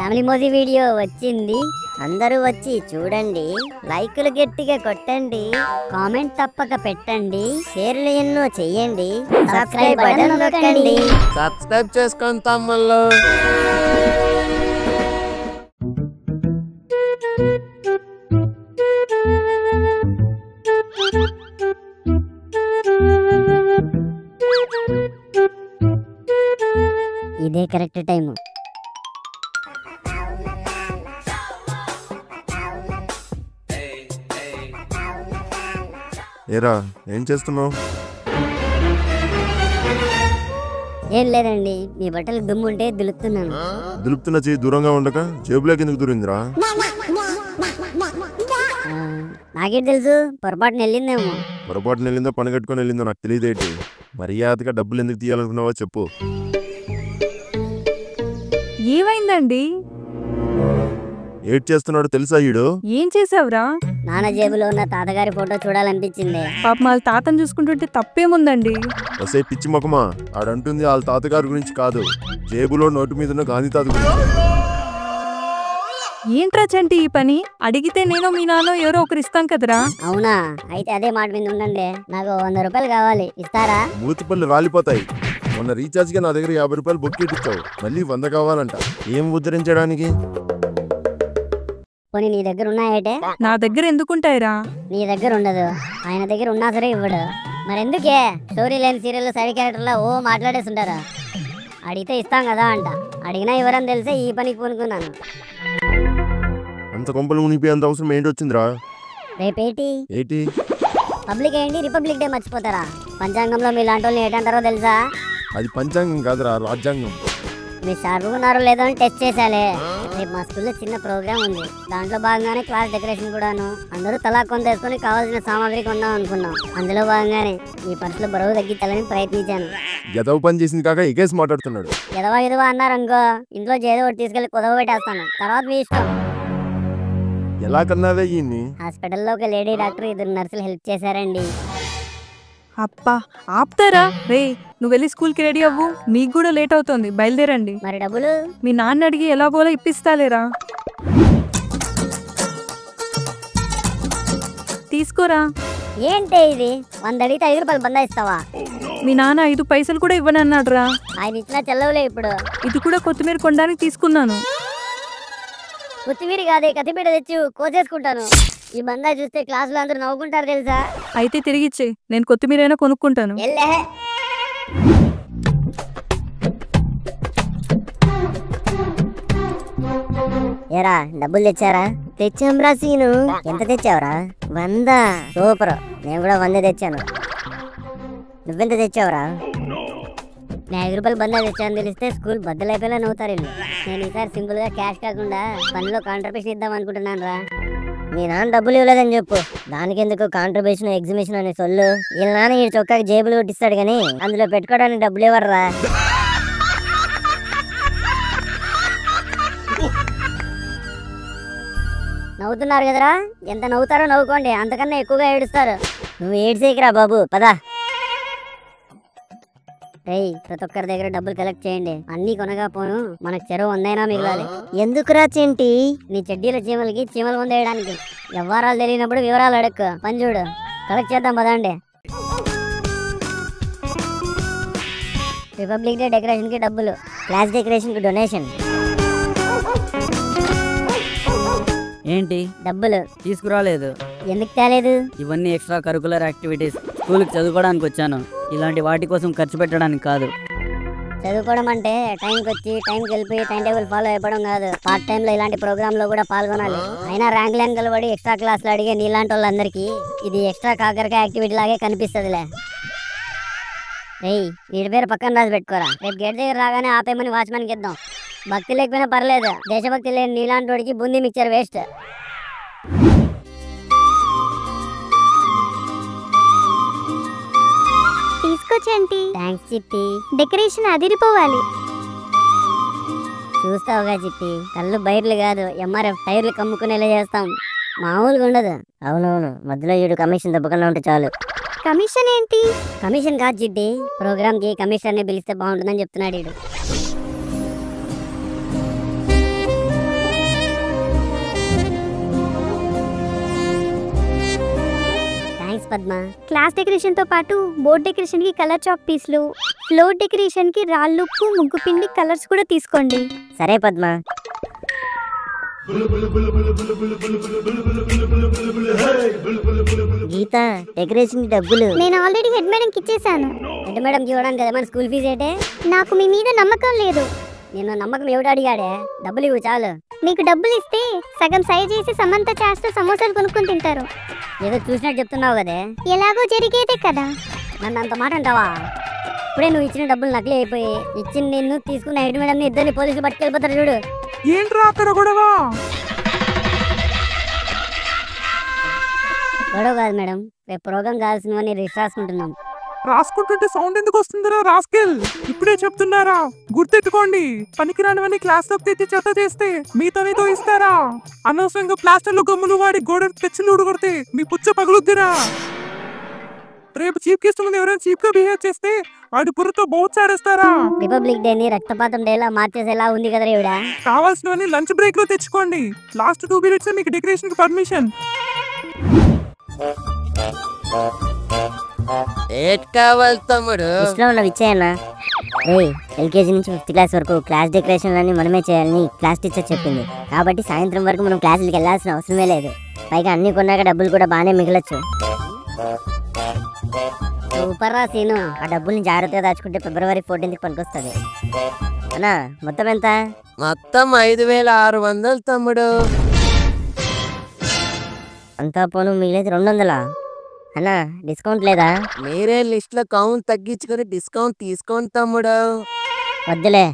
Family మోజీ video వచ్చింది, అందరూ వచ్చి చూడండి, లైకులు గట్టిగా కొట్టండి, కామెంట్ తప్పక పెట్టండి, షేర్లు ఎన్నో చెయ్యండి, సబ్స్క్రైబ్ బటన్ నొక్కండి. సబ్స్క్రైబ్ చేసుకోండి తమ్ముళ్ళు. ఇదే కరెక్ట్ టైము. ఏరా ఏం చేస్తున్నావు? ఏం లేదండి, మీ బట్టలు దుమ్ముంటే దులుపుతున్నాను. దులుపుతున్న చెయ్యి దూరంగా ఉండక జేబులోకి ఎందుకు దూరిందిరా? నాకేం తెలుసు, పొరపాటున వెళ్ళిందేమో. పొరపాటున వెళ్ళిందో పని కట్టుకొని వెళ్ళిందో నాకు తెలియదేంటి. మర్యాదగా డబ్బులు ఎందుకు తీయాలనుకున్నావో చెప్పు. ఏమైందండి? ఏడ్ చేస్తున్నాడు తెలుసా ఈడు? ఏం చేసావురా? నాన్న జేబులో ఉన్న తాతగారి ఫోటో చూడాలనిపించింది. పాప వాళ్ళ తాతను చూసుకుంటుంటే తప్పేముందండి? వసే పిచ్చి ముఖమా, ఆడంటుంది వాళ్ళ తాతగారి గురించి కాదు, జేబులో నోటు మీద ఉన్న గాంధీ తాత గురించి. ఏంట్రా చంటి ఈ పని? అడిగితే నేను మీ నాన్న ఎవరో ఒకరు ఇస్తాం కదరా. అవునా, అయితే అదే మాట మీద ఉండండి. నాకు 100 రూపాయలు కావాలి, ఇస్తారా? మూతిపళ్ళు రాలిపోతాయి. మొన్న రీఛార్జ్ గా నా దగ్గర 50 రూపాయలు బొక్కెట్టిచ్చావు, మళ్ళీ 100 కావాలంట. ఏం ఉద్ధరించడానికి? పోనీ నీ దగ్గర ఉన్నాయేటే? నా దగ్గర ఎందుకుంటాయిరా? నీ దగ్గర ఉండదు, ఆయన దగ్గర ఉన్నా సరే ఇవ్వడు. మరెందుకే స్టోరీ లేని సీరియల్ సైడ్ క్యారెక్టర్లా ఓ మాట్లాడేస్తుంటారా? అడిగితే ఇస్తాం కదా అంట, అడిగినా ఇవ్వరని తెలిసే ఈ పనికి పూనుకున్నాను. అంత కొంపలు మునిపోయేంత అవసరం ఏంటి వచ్చిందిరా? రేపేటి ఏంటి? పబ్లిక్ ఏంటి, రిపబ్లిక్ డే మర్చిపోతారా? పంచాంగంలో మీ లాంటి వాళ్ళు ఏంటంటారో తెలుసా? అది పంచాంగం కాదురా, రాజ్యాంగం. మీరు చదువుకున్నారో లేదో అని టెస్ట్ చేశాలే. రేపు మా స్కూల్లో చిన్న ప్రోగ్రామ్ ఉంది, దాంట్లో భాగంగానే క్లాస్ డెకరేషన్ కూడాను. అందరూ తలా కొంత వేసుకొని కావాల్సిన సామాగ్రి కొందాం అనుకున్నాం. అందులో భాగంగానే ఈ పర్సులో బరువు తగ్గించాలని ప్రయత్నించాను. ఎదవ పని చేసింది కాక ఎగేసి మాట్లాడుతున్నాడు. ఎదవా అన్నారనుకో, ఇంట్లో ఏదో ఒకటి తీసుకెళ్లి కుదవ పెట్టేస్తాను, తర్వాత మీ ఇష్టం. ఎలా కన్నావే ఈయన్ని? హాస్పిటల్లో ఒక లేడీ డాక్టర్, 2 నర్సులు హెల్ప్ చేశారండి. అప్పా ఆపుతారా రే, నువ్వు వెళ్ళి స్కూల్కి రెడీ అవ్వు, మీకు కూడా లేట్ అవుతుంది, బయలుదేరండి. మరి డబ్బులు? మీ నాన్న అడిగి ఎలాగోలా ఇప్పిస్తాలేరా. తీసుకోరా. ఏంటే ఇది, 100 అడిగితే 5 రూపాయలు బందా ఇస్తావా? మీ నాన్న 5 పైసలు కూడా ఇవ్వనన్నాడురా. ఆయన ఇచ్చినా చెల్లవులే. ఇప్పుడు ఇది కూడా కొత్తిమీర కొనడానికి తీసుకున్నాను. కొత్తిమీర కాదే, కత్తిపీట తెచ్చి కోసేసుకుంటాను. ఈ బందా చూస్తే క్లాసులో అందరూ నవ్వుకుంటారు తెలుసా? అయితే తిరిగిచ్చే, నేను కొత్తిమీర అయినా కొనుక్కుంటాను. ఏరా డబ్బులు తెచ్చారా? తెచ్చాంరా సీను. ఎంత తెచ్చావురా? 100. సూపర్, నేను కూడా 100 తెచ్చాను. నువ్వెంత తెచ్చావురా? నేను 5 రూపాయలు బందా తెచ్చాను తెలిస్తే స్కూల్ బద్దలైపోయేలా నవ్వుతారు వీళ్ళు. నేను ఈసారి సింపుల్ గా క్యాష్ కాకుండా పనిలో కాంట్రిబ్యూషన్ ఇద్దాం అనుకుంటున్నాను రా. మీ నాన్న డబ్బులు ఇవ్వలేదని చెప్పు, దానికి ఎందుకు కాంట్రిబ్యూషన్ ఎగ్జిబిషన్ అనే సొల్లు. వీళ్ళ నాన్న ఈ చొక్కాకి జేబులు కొట్టిస్తాడు గానీ అందులో పెట్టుకోవడానికి డబ్బులు ఇవ్వర్రా. నవ్వుతున్నారు కదరా, ఎంత నవ్వుతారో నవ్వుకోండి, అంతకన్నా ఎక్కువగా ఏడుస్తారు. నువ్వు ఏడ్చేయకురా బాబు, పదా. రేయ్, ప్రతి ఒక్కరి దగ్గర డబ్బులు కలెక్ట్ చేయండి. అన్ని కొనగా పోను మనకు చెరువు 100 మిగలాలి. ఎందుకురా చింటి? నీ చెడ్డీల చీమలకి చీమలు ముందేయడానికి. వ్యవహారాలు తెలియనప్పుడు వివరాలు అడక్కు. పని చూడు, కలెక్ట్ చేద్దాం పదండి. రిపబ్లిక్ డే డెకరేషన్ కి డబ్బులు, క్లాస్ డెకరేషన్ కి డొనేషన్. ఏంటి డబ్బులు తీసుకురాలేదు? ఎందుకు తేలేదు? ఇవన్నీ ఎక్స్ట్రా కరికులర్ యాక్టివిటీస్, స్కూల్కి చదువుకోవడానికి వచ్చాను, ఇలాంటి వాటి కోసం ఖర్చు పెట్టడానికి కాదు. చదువుకోవడం అంటే టైంకి వచ్చి టైంకి వెళ్ళిపోయి టైం టేబుల్ ఫాలో అయిపోవడం కాదు. పార్ట్ టైం లో ఇలాంటి ప్రోగ్రామ్ లో కూడా పాల్గొనాలి. అయినా ర్యాంక్ లైన్ కలబడి ఎక్స్ట్రా క్లాసులు అడిగే నీలాంటి వాళ్ళందరికీ ఇది ఎక్స్ట్రా కాకరకాయ యాక్టివిటీ లాగే కనిపిస్తుందిలే. రేయ్, వీడి పేరు పక్కన రాసి పెట్టుకోరా. రేపు గేట్ దగ్గర రాగానే ఆపేమని వాచ్మెన్కి ఇద్దాం. భక్తి లేకపోయినా పర్లేదు, దేశభక్తి లేని నీలాంటి వాడికి బూందీ మిక్చర్ వేస్ట్. తీసుకోచండి. థ్యాంక్స్ చిట్టి. డెకరేషన్ అదిరిపోవాలి. చూస్తావుగా చిట్టి, కళ్ళు బైర్లు కాదు ఎంఆర్ఎఫ్ టైర్లు కమ్ముకునేలా చేస్తాం, మామూలుగా ఉండదు. అవునవును, మధ్యలో వీడు కమిషన్ తప్పకుండా ఉంటే చాలు. కమిషన్ ఏంటి? కమిషన్ కాదు చిట్టి, ప్రోగ్రామ్ కి కమిషన్ పిలిస్తే బాగుంటుందని చెప్తున్నాడు వీడు. పద్మ. క్లాస్ డెకరేషన్ తో పాటు బోర్డ్ డెకరేషన్ కి కలర్ చాక్ పీస్లు, ఫ్లోర్ డెకరేషన్ కి రాళ్ళు, ముగ్గు పిండి, కలర్స్ కూడా తీసుకోండి. సరే పద్మ. గీత, డెకరేషన్ డబ్బులు నేను ఆల్రెడీ హెడ్ మేడం కి ఇచ్చేసాను. హెడ్ మేడం కి ఇవ్వడానికి కదా మన స్కూల్ ఫీజు ఏంటే? నాకు మీ మీద నమ్మకం లేదు. నేను నమ్మకం ఎవడు అడిగాడే? డబ్బులు ఇవ్వు చాలు. మీకు డబ్బులు ఇస్తే సగం సైజ్ చేసి సమంత చాట్స్ తో సమోసాలు కొనుక్కొని తింటారు. ఏదో చూసినట్టు చెప్తున్నావు కదే. ఎలాగో జరిగేదే కదా. నన్ను అంత మాట అంటావా? ఇప్పుడే నువ్వు ఇచ్చిన డబ్బులు నకిలీ అయిపోయి ఇచ్చిన నిన్ను తీసుకున్న హెడ్ మేడం ఇద్దరిని పోలీసులు పట్టుకెళ్ళిపోతారు చూడు. ఏంట్రా అక్కడ గొడవ? గొడవ కాదు మేడం, రేపు ప్రోగ్రామ్ కావాల్సినవన్నీ రిజిస్టర్ రాసుకుంటున్నాం. రాసుకుంటుంటే సౌండ్ ఎందుకు వస్తుందిరా రాస్కెల్? ఇప్పుడే చెప్తున్నారా, గుర్తెట్టుకోండి. పనికిరానివన్నీ క్లాస్ లో తెచ్చి చెత్త చేస్తే మీతోనే తోయిస్తారా? అనవసరంగా ప్లాస్టర్లు గమ్ములు వాడి గోడ తెచ్చి ఊడగొడితే మీ పుచ్చ పగులుద్దిరా. రేపు చీఫ్ గెస్ట్ ముందు ఎవరైనా చీఫ్ గా బిహేవ్ చేస్తే వాడి బుర్రతో బౌత్ సాడేస్తారా? రిపబ్లిక్ డే ని రక్తపాతం డేలా మార్చేసేలా ఉంది కదా ఈవిడ. కావాల్సినవన్నీ లంచ్ బ్రేక్ లో తెచ్చుకోండి. లాస్ట్ 2 minutes మీకు డెకరేషన్ కి పర్మిషన్. ఏట్ కావాలి తమ్ముడు? లిస్ట్లో ఉన్నవి ఇచ్చేయన్నా. ఎల్కేజీ నుంచి 5th క్లాస్ వరకు క్లాస్ డెకరేషన్లన్నీ మనమే చేయాలని క్లాస్ టీచర్ చెప్పింది. కాబట్టి సాయంత్రం వరకు మనం క్లాసులకి వెళ్ళాల్సిన అవసరమే లేదు. పైగా అన్ని కొన్నాక డబ్బులు కూడా బాగానే మిగలొచ్చు. సూపర్ రా సీను. ఆ డబ్బుల్ని జాగ్రత్తగా దాచుకుంటే February 14th పనికొస్తుంది. అన్నా మొత్తం ఎంత? మొత్తం 5,600 తమ్ముడు. అంతా పోను మిగిలేదు 200. అన్నా డిస్కౌంట్ లేదా? మీరే లిస్ట్ లో కౌంట్ తగ్గించుకొని డిస్కౌంట్ తీసుకోండి తమ్ముడు. వద్దులే.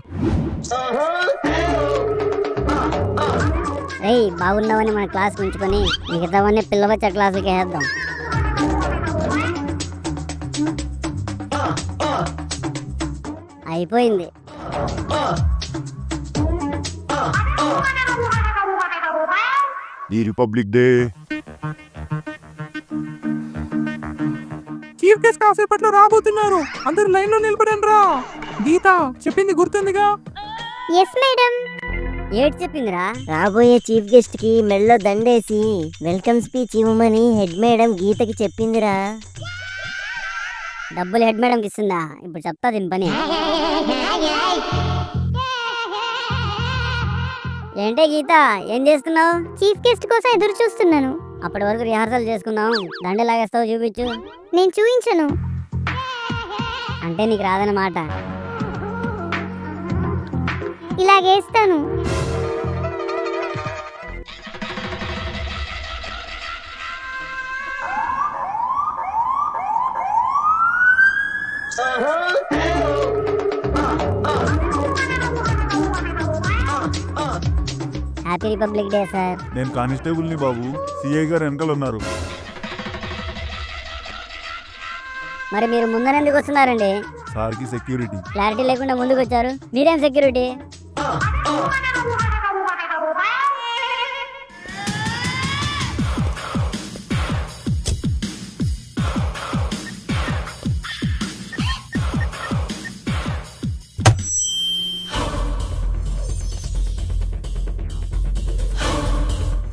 బాగున్నావని మన క్లాస్ ఉంచుకొని మిగతావన్నీ పిల్లవచ్చ క్లాసులకి వేద్దాం. అయిపోయింది. ఈ రిపబ్లిక్ డే చీఫ్ గెస్ట్ కాసేపట్లో రాబోతున్నారు. అందరు లైన్ లో నిలబడండి రా. గీత చెప్పింది గుర్తుందిగా? Yes madam. ఏడు చెప్పిందిరా? రాబోయే చీఫ్ గెస్ట్ కి మెళ్ళో దండేసి వెల్కమ్ స్పీచ్ ఇవ్వమని హెడ్ మేడం గీతకి చెప్పిందిరా. డబ్బులు హెడ్ మేడంకి ఇస్తుందా? ఇప్పుడు చెప్తా దీని పని. ఏంటే గీత, ఏం చేస్తున్నావు? చీఫ్ గెస్ట్ కోసం ఎదురు చూస్తున్నాను. అప్పటి వరకు రిహార్సల్ చేసుకుందాం. దండలాగేస్తావు, చూపించు. నేను చూపించను. అంటే నీకు రాదన్నమాట. ఇలాగేస్తాను. Happy republic day sir. నేను కానిస్టేబుల్ ని బాబు. సిఐ గారు వెనకాల ఉన్నారు. మరి మీరు ముందర ఎందుకు వస్తున్నారండి? సార్కి సెక్యూరిటీ. క్లారిటీ లేకుండా ముందుకు వచ్చారు. మీరేం సెక్యూరిటీ?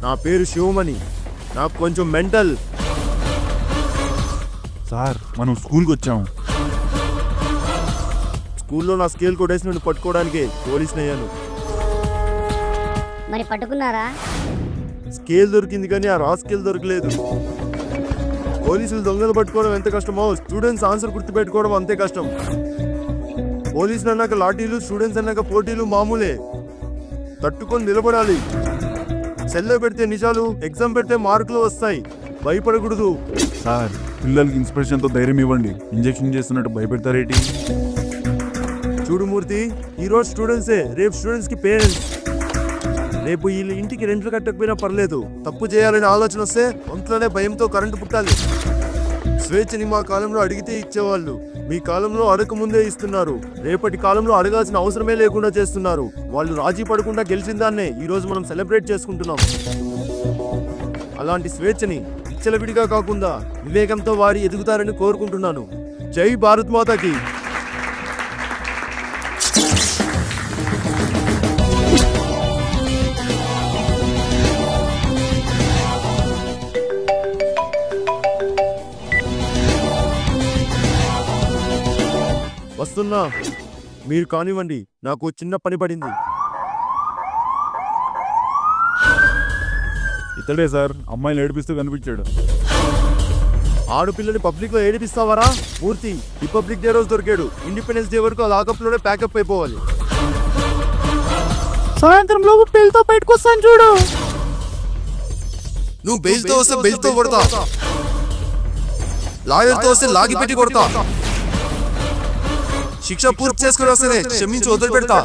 నా పేరు శివమణి. నాకు కొంచెం మెంటల్. సార్ మనం స్కూల్కి వచ్చాము. స్కూల్లో నా స్కేల్ కొట్టేసి నుండి పట్టుకోవడానికి పోలీసుని అయ్యాను. మరి పట్టుకున్నారా? స్కేల్ దొరికింది కానీ ఆ రా స్కేల్ దొరకలేదు. పోలీసులు దొంగలు పట్టుకోవడం ఎంత కష్టమో స్టూడెంట్స్ ఆన్సర్ గుర్తు పెట్టుకోవడం అంతే కష్టం. పోలీసులు అన్నాక లాఠీలు, స్టూడెంట్స్ అన్నాక పోటీలు మామూలే. తట్టుకొని నిలబడాలి. సెల్లో పెడితే నిజాలు, ఎగ్జామ్ పెడితే మార్కులు వస్తాయి. భయపడకూడదు. సార్ పిల్లలకి ఇన్స్పిరేషన్తో ధైర్యం ఇవ్వండి. ఇంజెక్షన్ చేస్తున్నట్టు భయపెడతారేంటి? చూడు మూర్తి, ఈరోజు స్టూడెంట్సే రేపు స్టూడెంట్స్ కి పేరెంట్స్. రేపు వీళ్ళ ఇంటికి రెంట్లు కట్టకపోయినా పర్లేదు, తప్పు చేయాలనే ఆలోచన వస్తే ఒంట్లోనే భయంతో కరెంటు పుట్టాలి. స్వేచ్ఛని మా కాలంలో అడిగితే ఇచ్చేవాళ్ళు, మీ కాలంలో అడగక ముందే ఇస్తున్నారు. రేపటి కాలంలో అడగాల్సిన అవసరమే లేకుండా చేస్తున్నారు. వాళ్ళు రాజీ పడకుండా గెలిచిన దాన్నే ఈ రోజు మనం సెలబ్రేట్ చేసుకుంటున్నాం. అలాంటి స్వేచ్ఛని విచ్చలవిడిగా కాకుండా వివేకంతో వారి ఎదుగుతారని కోరుకుంటున్నాను. జై భారత్ మాతాకి. వస్తున్నా. మీరు కానివ్వండి, నాకు చిన్న పని పడింది. ఇతడే సార్, అమ్మాయిని ఏడిపిస్తూ కనిపించాడు. ఆడపిల్లని పబ్లిక్ లో ఏడిపిస్తావారా? మూర్తి, రిపబ్లిక్ డే రోజు దొరికాడు. ఇండిపెండెన్స్ డే వరకు లాకప్ లోనే ప్యాకప్ అయిపోవాలి. సాయంత్రం లోపు పెళ్లితో బయటకు వస్తాను చూడు. నువ్వు బెయిల్తో వస్తే బెయిల్తో కొడతా, లాయర్తో వస్తే లాగి పెట్టి కొడతా. శిక్ష పూర్తి చేసుకుని వస్తేనే క్షమించి వదిలిపెడతా.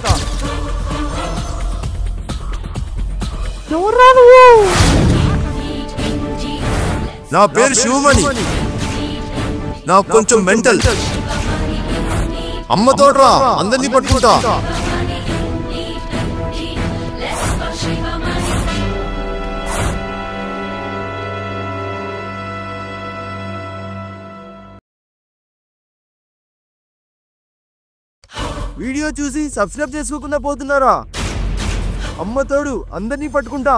నా పేరు శివమణి. నాకు కొంచెం మెంటల్. అమ్మ తోడ్రా, అందరినీ పట్టుకుంటా. వీడియో చూసి సబ్స్క్రైబ్ చేసుకోకుండా పోతున్నారా? అమ్మ తోడు, అందరినీ పట్టుకుంటా.